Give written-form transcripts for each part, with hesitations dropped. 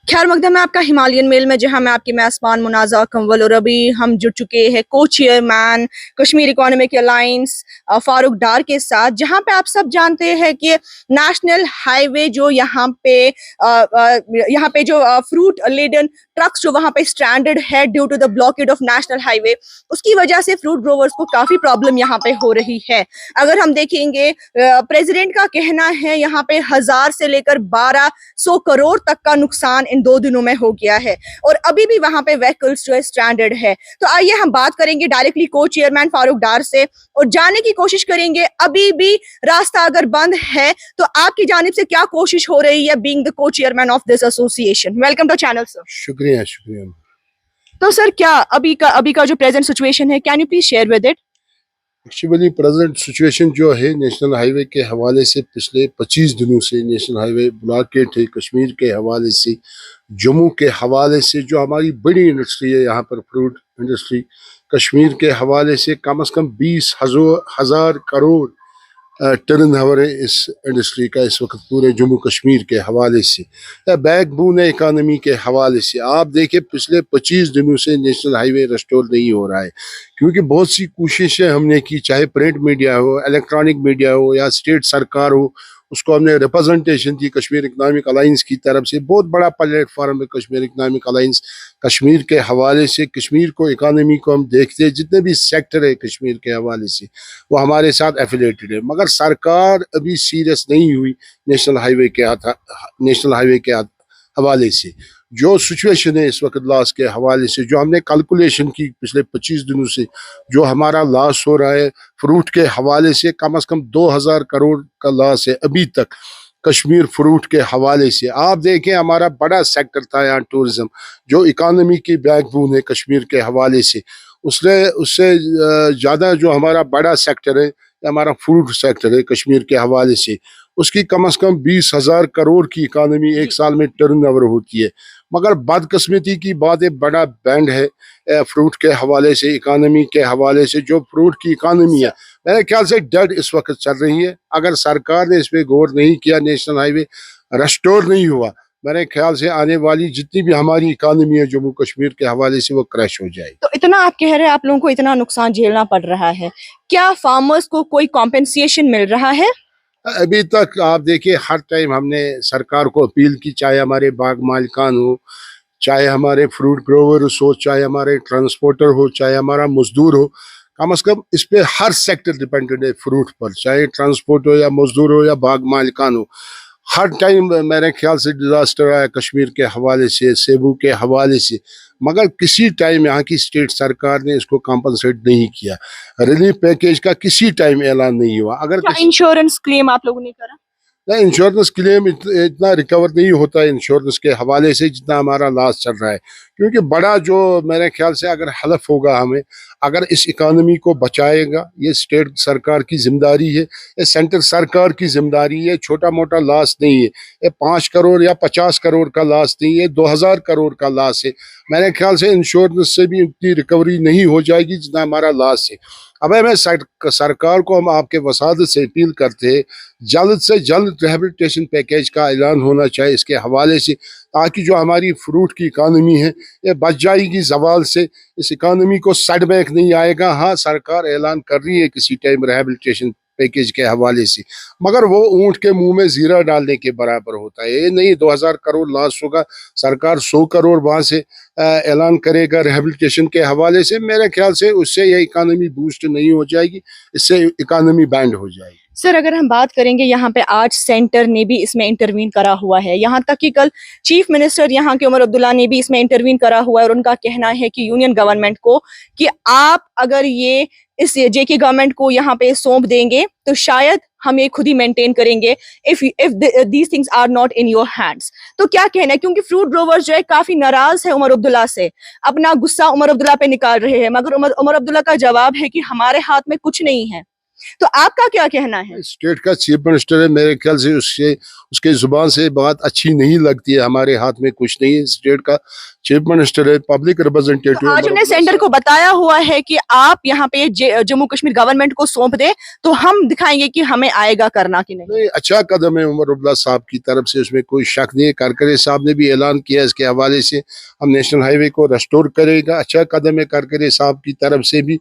खैर मकदम है आपका हिमालयन मेल में, जहां मैं आपकी मेज़बान मुनाज़ा कंवल, और अभी हम जुड़ चुके हैं को chairman Kashmir economic alliance Farooq Dar के साथ, जहां पे आप सब जानते हैं कि नेशनल हाईवे जो यहाँ पे जो फ्रूट लेडन ट्रक्स जो वहां पे स्ट्रैंडेड है due to the blockade of national highway, उसकी वजह से फ्रूट ग्रोवर्स को काफ़ी प्रॉब्लम यहाँ पे हो रही है। अगर हम देखेंगे, प्रेसिडेंट का कहना है यहाँ पे 1000 से लेकर 1200 करोड़ तक का नुकसान इन 2 दिनों में हो गया है, और अभी भी वहां पे व्हीकल्स जो है स्ट्रैंडेड है। तो आइए हम बात करेंगे डायरेक्टली को चेयरमैन फारूक डार से और जानने की कोशिश करेंगे अभी भी रास्ता अगर बंद है तो आपकी जानिब से क्या कोशिश हो रही है, being the co chairman of this association. Welcome to channel sir. शुक्रिया शुक्रिया। तो सर, क्या अभी का जो प्रेजेंट सिचुएशन है, can you please share with it? Actually present situation जो है नेशनल हाईवे के हवाले से पिछले 25 दिनों से नेशनल हाईवे ब्लॉकेड है। कश्मीर के हवाले से, जम्मू के हवाले से, जो हमारी बड़ी इंडस्ट्री है यहाँ पर फ्रूट इंडस्ट्री, कश्मीर के हवाले से कम से कम 20,000 करोड़ टर्न ओवर है इस इंडस्ट्री का इस वक्त पूरे जम्मू कश्मीर के हवाले से, या बैकबोन है इकानमी के हवाले से। आप देखिए पिछले 25 दिनों से नेशनल हाईवे रेस्टोर नहीं हो रहा है, क्योंकि बहुत सी कोशिशें हमने की, चाहे प्रिंट मीडिया हो, इलेक्ट्रॉनिक मीडिया हो, या स्टेट सरकार हो, उसको हमने रिप्रेजेंटेशन दी कश्मीर इकनॉमिक अलायंस की तरफ से। बहुत बड़ा प्लेटफार्म है कश्मीर इकनॉमिक अलायंस। कश्मीर के हवाले से कश्मीर को इकानमी को हम देखते हैं, जितने भी सेक्टर है कश्मीर के हवाले से वो हमारे साथ एफिलेटेड है, मगर सरकार अभी सीरियस नहीं हुई नेशनल हाईवे के हवाले से। जो सिचुएशन है इस वक्त लॉस के हवाले से, जो हमने कैलकुलेशन की पिछले 25 दिनों से, जो हमारा लॉस हो रहा है फ्रूट के हवाले से कम 2000 करोड़ का लॉस है अभी तक कश्मीर फ्रूट के हवाले से। आप देखें हमारा बड़ा सेक्टर था यहाँ टूरिज्म, जो इकानमी की बैकबोन है कश्मीर के हवाले से, उससे ज़्यादा जो हमारा बड़ा सेक्टर है हमारा फ्रूट सेक्टर है कश्मीर के हवाले से। उसकी कम से कम 20,000 करोड़ की इकानमी एक साल में टर्न ओवर होती है। मगर बदकिस्मती की बात है, बड़ा बैंड है फ्रूट के हवाले से, इकानमी के हवाले से। जो फ्रूट की इकानमी है मेरे ख्याल से डेड इस वक्त चल रही है। अगर सरकार ने इस पर गौर नहीं किया, नेशनल हाईवे रेस्टोर नहीं हुआ, मेरे ख्याल से आने वाली जितनी भी हमारी इकानमी है जम्मू कश्मीर के हवाले से वो क्रैश हो जाएगी। तो इतना आप कह रहे हैं आप लोगों को इतना नुकसान झेलना पड़ रहा है, क्या फार्मर्स को कोई कॉम्पेंसेशन मिल रहा है? अभी तक आप देखिए हर टाइम हमने सरकार को अपील की, चाहे हमारे बाग मालिकान हो, चाहे हमारे फ्रूट ग्रोवर्स हो, चाहे हमारे ट्रांसपोर्टर हो, चाहे हमारा मजदूर हो। कम से कम इस पे हर सेक्टर डिपेंडेंट है फ्रूट पर, चाहे ट्रांसपोर्ट हो या मजदूर हो या बाग मालिकान हो। हर टाइम मेरे ख्याल से डिजास्टर आया कश्मीर के हवाले से, सेबू के हवाले से, मगर किसी टाइम यहाँ की स्टेट सरकार ने इसको कॉम्पनसेट नहीं किया। रिलीफ पैकेज का किसी टाइम ऐलान नहीं हुआ। अगर इंश्योरेंस क्लेम आप लोगों ने करा? नहीं, इंश्योरेंस क्लेम इतना रिकवर नहीं होता है इंश्योरेंस के हवाले से जितना हमारा लॉस चल रहा है, क्योंकि बड़ा जो मेरे ख्याल से अगर हलफ होगा हमें, अगर इस इकानमी को बचाएगा, ये स्टेट सरकार की जिम्मेदारी है, ये सेंटर सरकार की जिम्मेदारी है। छोटा मोटा लॉस नहीं है, ये 5 करोड़ या 50 करोड़ का लॉस नहीं है, 2000 करोड़ का लॉस है। मेरे ख्याल से इंश्योरेंस से भी उतनी रिकवरी नहीं हो जाएगी जितना हमारा लॉस है। अब हमें सरकार को हम आपके वसादत से अपील करते हैं, जल्द से जल्द रिहेबिलिटेशन पैकेज का ऐलान होना चाहिए इसके हवाले से, ताकि जो हमारी फ्रूट की इकानमी है ये बच जाएगी जवाल से। इस इकानमी को सेटबैक नहीं आएगा। हाँ, सरकार ऐलान कर रही है किसी टाइम रिहेबिलिटेशन पैकेज के हवाले से, मगर वो ऊंट के मुंह में जीरा डालने के बराबर होता है। ये नहीं 2000 करोड़ लॉस होगा, सरकार 100 करोड़ वहां से ऐलान करेगा रिहेबिलिटेशन के हवाले से। मेरे ख्याल से उससे ये इकानमी बूस्ट नहीं हो जाएगी, इससे इकानमी बैंड हो जाएगी। सर, अगर हम बात करेंगे, यहाँ पे आज सेंटर ने भी इसमें इंटरवीन करा हुआ है, यहाँ तक कि कल चीफ मिनिस्टर यहाँ के उमर अब्दुल्ला ने भी इसमें इंटरवीन करा हुआ है, और उनका कहना है कि यूनियन गवर्नमेंट को कि आप अगर ये इस जेके गवर्नमेंट को यहाँ पे सौंप देंगे तो शायद हम ये खुद ही मेंटेन करेंगे if these things are not in your hands. तो क्या कहना है, क्योंकि फ्रूट ग्रोवर्स जो है काफी नाराज है उमर अब्दुल्ला से, अपना गुस्सा उमर अब्दुल्ला पे निकाल रहे हैं, मगर उमर अब्दुल्ला का जवाब है कि हमारे हाथ में कुछ नहीं है। तो आपका क्या कहना है? स्टेट का चीफ मिनिस्टर है, मेरे ख्याल से उसके जुबान से बात अच्छी नहीं लगती है, हमारे हाथ में कुछ नहीं है। स्टेट का चीफ मिनिस्टर है, पब्लिक तो रिप्रेजेंटेटिव आज हमने सेंटर को बताया हुआ है कि आप यहाँ पे जम्मू कश्मीर गवर्नमेंट को सौंप दे तो हम दिखाएंगे कि हमें आएगा करना कि नहीं। नहीं, अच्छा कदम है उमर अब्दुल्ला साहब की तरफ से, उसमें कोई शक नहीं है। करकरे साहब ने भी ऐलान किया इसके हवाले से हम नेशनल हाईवे को रेस्टोर करेगा, अच्छा कदम है करकरे साहब की तरफ से भी।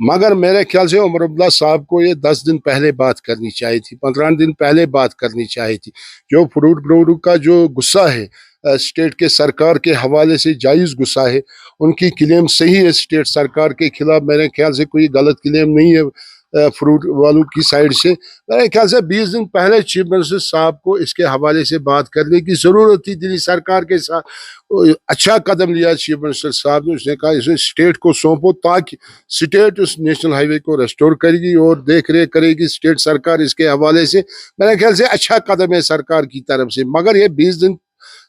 मगर मेरे ख्याल से उमर अब्दुल्ला साहब को ये 10 दिन पहले बात करनी चाहिए थी, 15 दिन पहले बात करनी चाहिए थी। जो फ्रूट ग्रोवर का जो गुस्सा है स्टेट के सरकार के हवाले से जायज़ गुस्सा है, उनकी क्लेम सही है स्टेट सरकार के खिलाफ, मेरे ख्याल से कोई गलत क्लेम नहीं है फ्रूट वालों की साइड से। मेरे ख्याल से 20 दिन पहले चीफ मिनिस्टर साहब को इसके हवाले से बात करने की ज़रूरत थी दिल्ली सरकार के साथ। अच्छा कदम लिया चीफ मिनिस्टर साहब ने, उसने कहा इसे स्टेट को सौंपो ताकि स्टेट उस नेशनल हाईवे को रेस्टोर करेगी और देख रेख करेगी स्टेट सरकार इसके हवाले से। मेरे ख्याल से अच्छा कदम है सरकार की तरफ से, मगर ये 20 दिन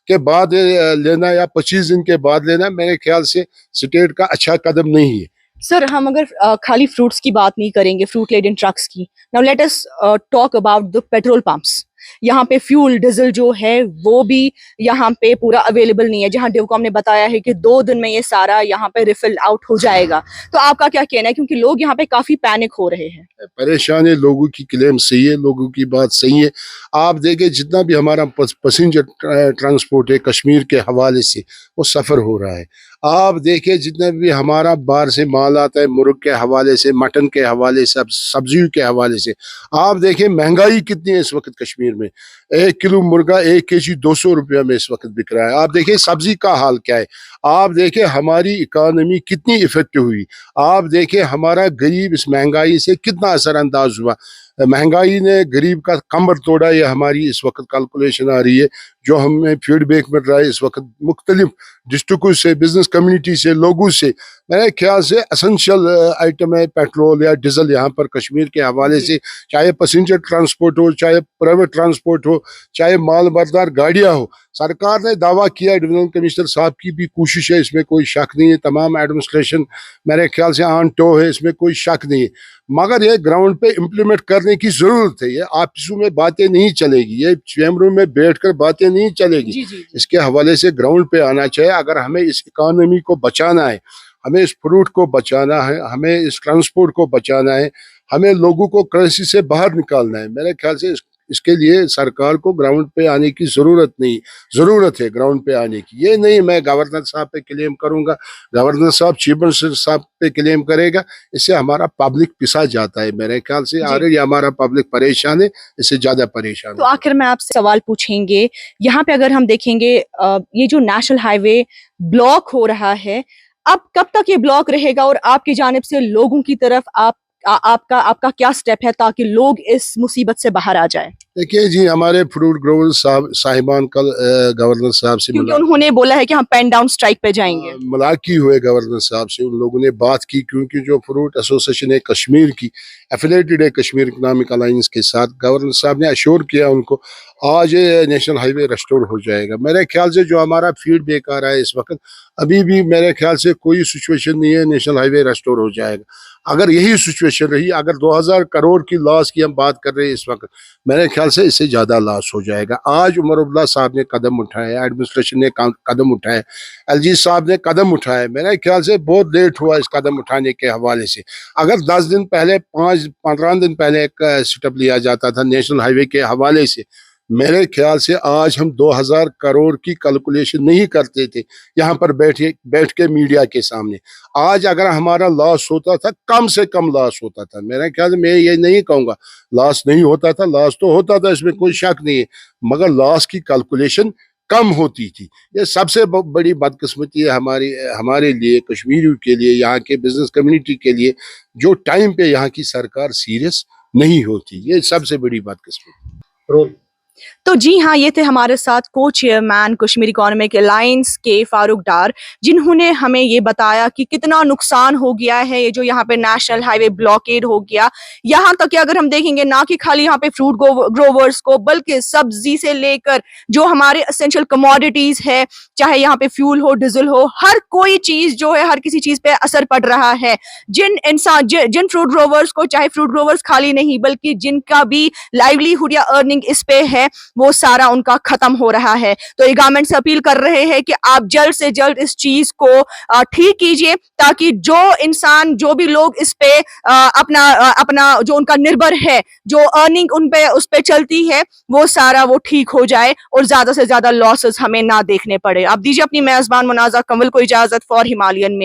के बाद लेना या 25 दिन के बाद लेना मेरे ख्याल से स्टेट का अच्छा कदम नहीं है। सर हम अगर खाली फ्रूट्स की बात नहीं करेंगे, फ्रूट लेडन ट्रक्स की, now let us talk about the petrol pumps. यहाँ पे फ्यूल डीजल जो है वो भी यहाँ पे पूरा अवेलेबल नहीं है, जहाँ डिवकॉम ने बताया है कि 2 दिन में ये सारा यहाँ पे रिफिल आउट हो जाएगा। तो आपका क्या कहना है, क्योंकि लोग यहाँ पे काफी पैनिक हो रहे हैं? परेशान है, लोगों की क्लेम सही है, लोगों की बात सही है। आप देखें जितना भी हमारा पैसेंजर ट्रांसपोर्ट है कश्मीर के हवाले से वो सफ़र हो रहा है। आप देखें जितना भी हमारा बाहर से माल आता है मुर्ग के हवाले से, मटन के हवाले से, सब्जियों के हवाले से, आप देखें महंगाई कितनी है इस वक्त कश्मीर में। 1 किलो मुर्गा 1 केजी 200 रुपया में इस वक्त बिक रहा है। आप देखें सब्जी का हाल क्या है, आप देखें हमारी इकानमी कितनी इफेक्ट हुई, आप देखें हमारा गरीब इस महंगाई से कितना असरअंदाज हुआ। महंगाई ने गरीब का कमर तोड़ा, ये हमारी इस वक्त कैलकुलेशन आ रही है, जो हमें फीडबैक मिल रहा है इस वक्त मुख्तलिफ डिस्ट्रिक्टों से, बिजनेस कम्युनिटी से, लोगों से। मेरे ख्याल से एसेंशियल आइटम है पेट्रोल या डीजल यहाँ पर कश्मीर के हवाले से, चाहे पैसेंजर ट्रांसपोर्ट हो, चाहे प्राइवेट ट्रांसपोर्ट हो, चाहे माल बरदार गाड़ियाँ हो। सरकार ने दावा किया, डिविजनल कमिश्नर साहब की भी कोशिश है, इसमें कोई शक नहीं है, तमाम एडमिनिस्ट्रेशन मेरे ख्याल से ऑन टो है, इसमें कोई शक नहीं है। मगर ये ग्राउंड पे इम्प्लीमेंट करने की ज़रूरत है। ये ऑफिसों में बातें नहीं चलेगी, ये चैम्बरों में बैठकर बातें नहीं चलेगी। इसके हवाले से ग्राउंड पे आना चाहिए। अगर हमें इस इकानमी को बचाना है, हमें इस फ्रूट को बचाना है, हमें इस ट्रांसपोर्ट को बचाना है, हमें लोगों को क्राइसिस से बाहर निकालना है, मेरे ख्याल से इसके लिए सरकार को ग्राउंड पे आने की ज़रूरत है ग्राउंड पे आने की। ये नहीं मैं गवर्नर साहब पे क्लेम करूंगा, गवर्नर साहब चीफ मिनिस्टर साहब पे क्लेम करेगा, इससे हमारा पब्लिक पिसा जाता है। मेरे ख्याल से ऑलरेडी हमारा पब्लिक परेशान है, इससे ज़्यादा परेशान। तो आखिर में आपसे सवाल पूछेंगे, यहाँ पे अगर हम देखेंगे ये जो नेशनल हाईवे ब्लॉक हो रहा है, अब कब तक ये ब्लॉक रहेगा और आपकी जानिब से लोगों की तरफ आपका क्या स्टेप है ताकि लोग इस मुसीबत से बाहर आ जाए? देखिए जी, हमारे फ्रूट ग्रोवर साहिबान कल गवर्नर साहब से क्योंकि उन्होंने बोला है कि हम पेन डाउन स्ट्राइक पे जाएंगे। मुलाकात हुए गवर्नर साहब से, उन लोगों ने बात की, क्योंकि जो फ्रूट एसोसिएशन है कश्मीर की, एफिलेटेड है कश्मीर इकनॉमिक अलायंस के साथ, गवर्नर साहब ने अश्योर किया उनको आज नेशनल हाईवे रेस्टोर हो जाएगा। मेरे ख्याल से जो हमारा फीडबैक आ रहा है इस वक्त, अभी भी मेरे ख्याल से कोई सिचुएशन नहीं है नेशनल हाईवे रेस्टोर हो जाएगा। अगर यही सिचुएशन रही, अगर 2000 करोड़ की लॉस की हम बात कर रहे हैं इस वक्त, मेरे ख्याल से इससे ज़्यादा लॉस हो जाएगा। आज उमर अब्दुल्ला साहब ने कदम उठाए, एडमिनिस्ट्रेशन ने कदम उठाए, एलजी साहब ने कदम उठाए, मेरे ख्याल से बहुत लेट हुआ इस कदम उठाने के हवाले से। अगर 10 दिन पहले, 5-15 दिन पहले एक स्टेप लिया जाता था नेशनल हाईवे के हवाले से, मेरे ख्याल से आज हम 2000 करोड़ की कैलकुलेशन नहीं करते थे यहाँ पर बैठ के मीडिया के सामने। आज अगर हमारा लॉस होता था, कम से कम लॉस होता था, मेरे ख्याल से, मैं ये नहीं कहूँगा लॉस नहीं होता था, लॉस तो होता था, इसमें कोई शक नहीं है, मगर लॉस की कैलकुलेशन कम होती थी। ये सबसे बड़ी बदकिस्मती है हमारे लिए, कश्मीरियों के लिए, यहाँ के बिजनेस कम्युनिटी के लिए, जो टाइम पे यहाँ की सरकार सीरियस नहीं होती। ये सबसे बड़ी बदकिस्मती। तो जी हाँ, ये थे हमारे साथ को चेयरमैन कश्मीर इकोनॉमिक अलायंस के फारूक डार, जिन्होंने हमें ये बताया कि कितना नुकसान हो गया है ये जो यहाँ पे नेशनल हाईवे ब्लॉकेड हो गया। यहाँ तक कि अगर हम देखेंगे ना कि खाली यहाँ पे फ्रूट ग्रोवर्स को, बल्कि सब्जी से लेकर जो हमारे एसेंशियल कमोडिटीज है, चाहे यहाँ पे फ्यूल हो, डीजल हो, हर कोई चीज जो है, हर किसी चीज पे असर पड़ रहा है। जिन फ्रूट ग्रोवर्स को, चाहे फ्रूट ग्रोवर्स खाली नहीं बल्कि जिनका भी लाइवलीहुड या अर्निंग इस पे है, वो सारा उनका खत्म हो रहा है। तो ये गवर्नमेंट से अपील कर रहे हैं कि आप जल्द से जल्द इस चीज को ठीक कीजिए, ताकि जो इंसान, जो भी लोग इस पे अपना जो उनका निर्भर है, जो अर्निंग उस पे चलती है, वो सारा वो ठीक हो जाए और ज्यादा से ज्यादा लॉसेस हमें ना देखने पड़े। आप दीजिए अपनी मेजबान मुनाजा कंवल को इजाजत फॉर हिमालयन में।